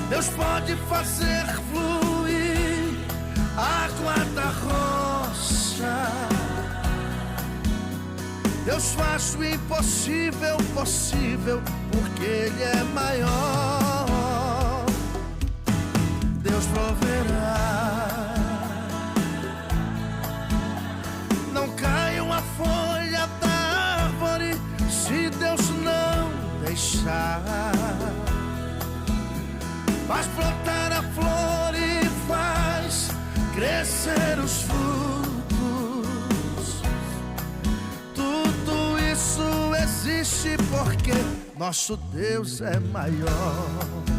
Deus pode fazer fluir água da rocha. Deus faz o impossível possível, porque Ele é maior. Deus proverá. Não cai uma folha da árvore se Deus não deixar. Faz brotar a flor e faz crescer os frutos. Tudo isso existe porque nosso Deus é maior.